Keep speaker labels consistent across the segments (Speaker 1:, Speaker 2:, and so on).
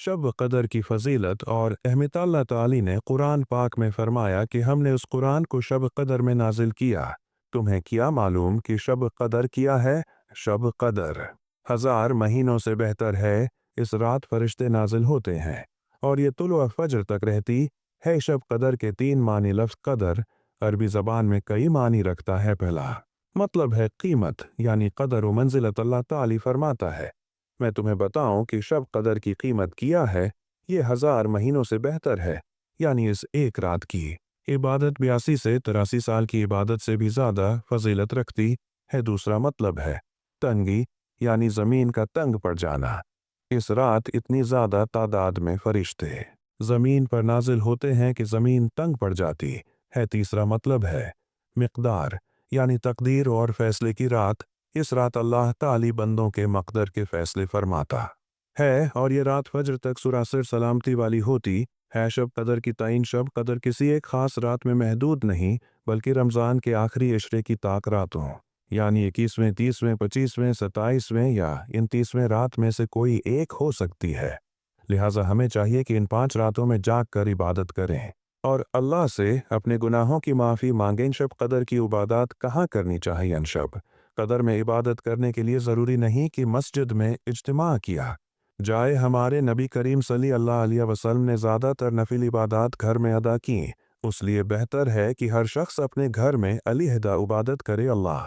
Speaker 1: शब कदर की फजीलत और अहमियत अल्लाह ताली ने कुरान पाक में फरमाया कि हमने उस कुरान को शब कदर में नाजिल किया। तुम्हें क्या मालूम कि शब कदर किया है? शब कदर 1000 महीनों से बेहतर है। इस रात फरिश्ते नाजिल होते हैं और ये तुलुआ फजर तक रहती है। शब कदर के 3 मानी लफ्ज़ कदर अरबी ज़बान में कई मानी रखता है। पहला मतलब है कीमत, यानी कदर व मंजिलत। अल्लाह ताली फरमाता है, मैं तुम्हें बताऊं कि शब कदर की कीमत किया है, ये 1000 महीनों से बेहतर है, यानी इस एक रात की इबादत 82 से 83 साल की इबादत से भी ज़्यादा फजीलत रखती है। दूसरा मतलब है तंगी, यानी ज़मीन का तंग पड़ जाना। इस रात इतनी ज़्यादा तादाद में फरिश्ते ज़मीन पर नाजिल होते हैं कि ज़मीन तंग पड़ जाती है। तीसरा मतलब है मिक़दार, यानी तकदीर और फ़ैसले की रात। इस रात अल्लाह ताली बंदों के मक़दर के फ़ैसले फरमाता है और ये रात फजर तक सुरासर सलामती वाली होती है। शब कदर की तईन शब कदर किसी एक ख़ास रात में महदूद नहीं, बल्कि रमज़ान के आखिरी इशरे की ताक रातों, यानी 21वें, 30वें, 25वें, 27वें या 29वें रात में से कोई एक हो सकती है। लिहाजा हमें चाहिए कि इन 5 रातों में जाग कर इबादत करें और अल्लाह से अपने गुनाहों की माफ़ी मांगें। शब कदर की इबादत कहाँ करनी चाहिए? शब कदर में इबादत करने के लिए ज़रूरी नहीं कि मस्जिद में इज्तिमा किया जाए। हमारे नबी करीम सल्लल्लाहु अलैहि वसल्लम ने ज़्यादातर नफिल इबादत घर में अदा की। उसलिए बेहतर है कि हर शख्स अपने घर में अलहदा इबादत करे, अल्लाह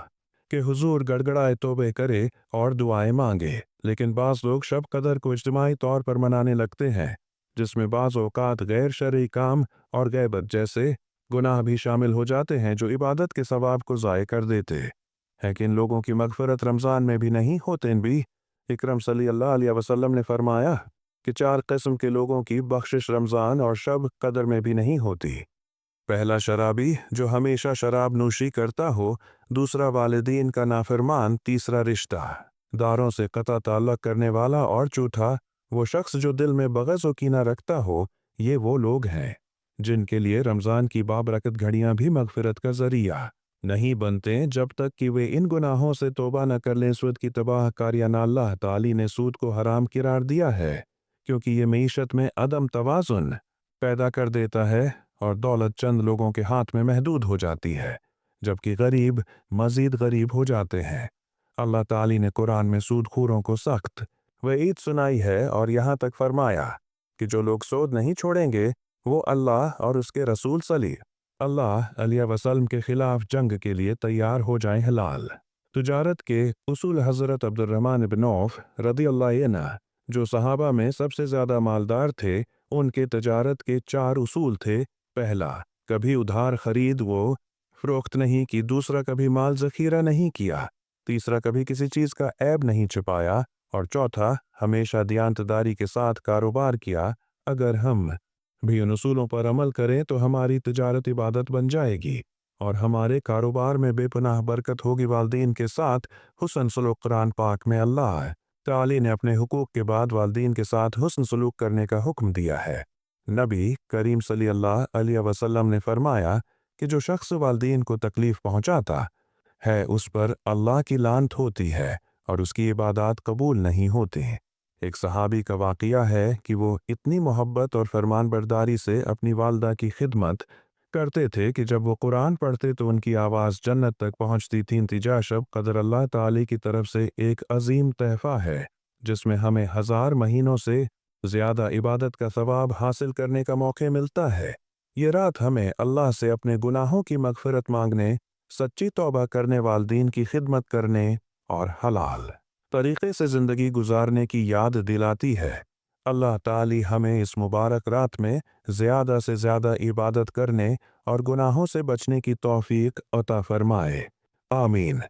Speaker 1: के हुजूर गड़गड़ाए तौबे करे और दुआएं मांगे। लेकिन बाज़ लोग शब कदर को इज्तिमाई तौर पर मनाने लगते हैं, जिसमें बाज़ औक़ात गैर शरई काम और गैबत जैसे गुनाह भी शामिल हो जाते हैं, जो इबादत के सवाब को ज़ाय कर देते हैं। कि इन लोगों की मग़फ़िरत रमज़ान में भी नहीं होते। भी इकरम सल्लल्लाहु अलैहि वसल्लम ने फरमाया कि 4 किस्म के लोगों की बख्शिश रमज़ान और शब कदर में भी नहीं होती। पहला शराबी जो हमेशा शराब नोशी करता हो, दूसरा वालिदीन का नाफरमान, तीसरा रिश्ता दारों से कता ताल्लुक़ करने वाला और चौथा वो शख्स जो दिल में बग़ज़ व कीना रखता हो। ये वो लोग हैं जिनके लिए रमज़ान की बाबरकत घड़ियाँ भी मग़फ़िरत का ज़रिया नहीं बनते जब तक कि वे इन गुनाहों से तौबा न कर लें। सूद की तबाह कारियाना अल्लाह ताली ने सूद को हराम करार दिया है, क्योंकि ये मईशत में अदम तवाज़ुन पैदा कर देता है और दौलत चंद लोगों के हाथ में महदूद हो जाती है, जबकि गरीब मज़ीद गरीब हो जाते हैं। अल्लाह ताली ने कुरान में सूदखोरों को सख्त वईद सुनाई है और यहाँ तक फरमाया कि जो लोग सूद नहीं छोड़ेंगे वो अल्लाह और उसके रसूल सल्लल्लाहु अलैहि वसल्लम के खिलाफ जंग के लिए तैयार हो जाएं। हलाल तिजारत के उसूल हज़रत अब्दुर्रहमान इब्न औफ रज़ियल्लाहु अन्हु, जो सहाबा में सबसे ज़्यादा मालदार थे, उनके तिजारत के 4 उसूल थे। पहला, कभी उधार खरीद व फ़रोख्त नहीं की। दूसरा, कभी माल ज़ख़ीरा नहीं किया। तीसरा, कभी किसी चीज़ का ऐब नहीं छुपाया। और चौथा, हमेशा दियानतदारी के साथ कारोबार किया। अगर हम भी उन उसूलों पर अमल करें तो हमारी तिजारत इबादत बन जाएगी और हमारे कारोबार में बेपनाह बरकत होगी। वालदीन के साथ हुस्न सलूक कुरान पाक में अल्लाह ताली ने अपने हुकूक के बाद वालदीन के साथ हुस्न सलूक करने का हुक्म दिया है। नबी करीम सल्लल्लाहु अलैहि वसल्लम ने फरमाया कि जो शख्स वालदीन को तकलीफ़ पहुँचाता है उस पर अल्लाह की लानत होती है और उसकी इबादत कबूल नहीं होती। एक सहाबी का वाक़या है कि वो इतनी मोहब्बत और फरमानबरदारी से अपनी वालदा की खिदमत करते थे कि जब वो कुरान पढ़ते तो उनकी आवाज़ जन्नत तक पहुँचती थी। नतीजा शब कदर अल्लाह ताली की तरफ से एक अजीम तहफ़ा है, जिसमें हमें 1000 महीनों से ज़्यादा इबादत का सवाब हासिल करने का मौका मिलता है। ये रात हमें अल्लाह से अपने गुनाहों की मग़फ़िरत मांगने, सच्ची तौबा करने, वालदीन की खिदमत करने और हलाल तरीक़े से ज़िंदगी गुजारने की याद दिलाती है। अल्लाह ताली हमें इस मुबारक रात में ज़्यादा से ज़्यादा इबादत करने और गुनाहों से बचने की तौफ़ीक़ अता फ़रमाए। आमीन।